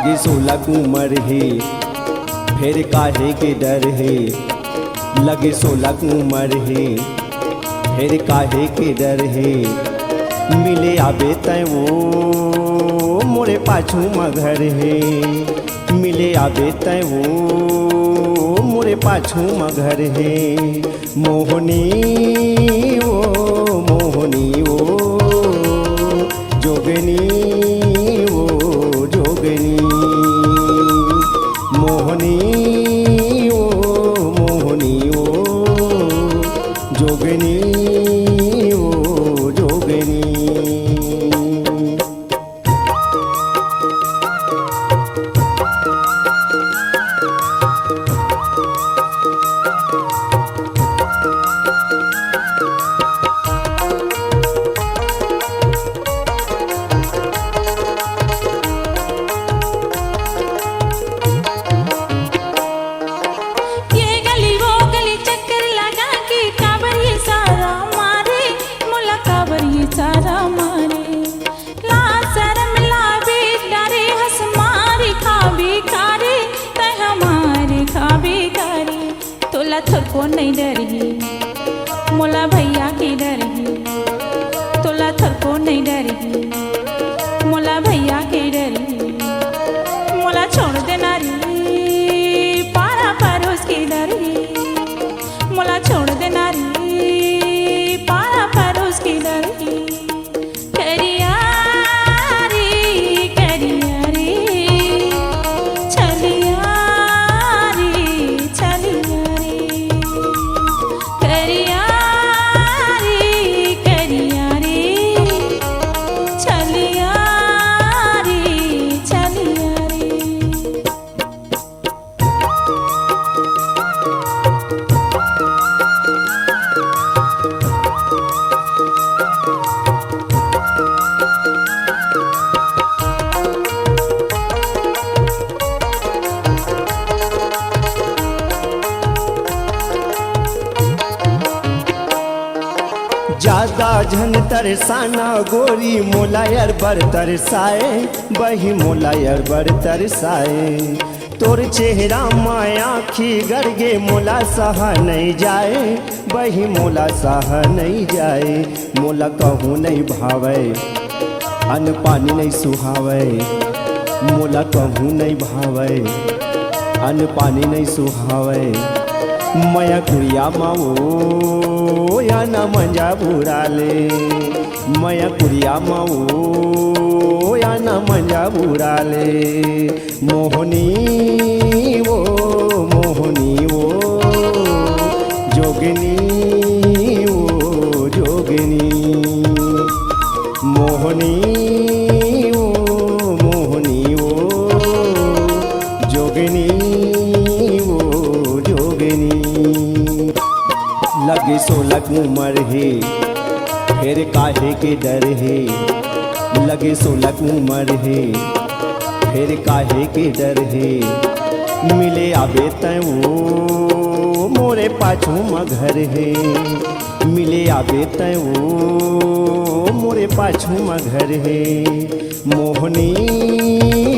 लगे 16 उम्र है फिर काहे के डर है। लगे 16 उम्र है फिर काहे के डर है। मिले आबे तय वो मोरे पाछू मगर है। मिले आबे तय वो मोरे पाछू मगर है। मोहनी ओ जोगनी ओ जोगनी। मोहनी ओ जोगनी ओ जोगनी। थोको नहीं डरगी मोला भैया की डरगी। तोला थोको नहीं डरगी मोला भैया की डरगी। मोला छोड़ देना री पारा परोस की डरगी। मोला छोड़ देना री पारा परोस की डरगी। करिया रे करिया रे चलिया रे चलिया रे। करिया रे करिया रे चलिया रे चलिया रे। ज्यादा झन तरसाना गोरी मोलायर बर तरसाए। बही मोलायर बर तरसाए। तोर चेहरा माया खी गरगे मोला सहा नहीं जाए। बही मोला सहा नहीं जाए। मोला कहूँ नहीं भावे अन्न पानी नहीं सुहावे। मोला कहूँ नहीं भावे अन्न पानी नहीं सुहावे। मया कुड़िया माओ या न मंजा बुराले। मया कुड़िया माओ या न मंजा बुराले। मोहनी ओ जोगनी ओ जोगनी। मोहनी ओ जोगनी ओ जोगनी। लगे 16 उम्र है फिर काहे के डर है। लगे 16 उम्र है फिर काहे के डर है। मिले आबे तय वो मोरे पाछू मगर है। मिले आबे तय वो मोरे पाछू मगर है। मोहनी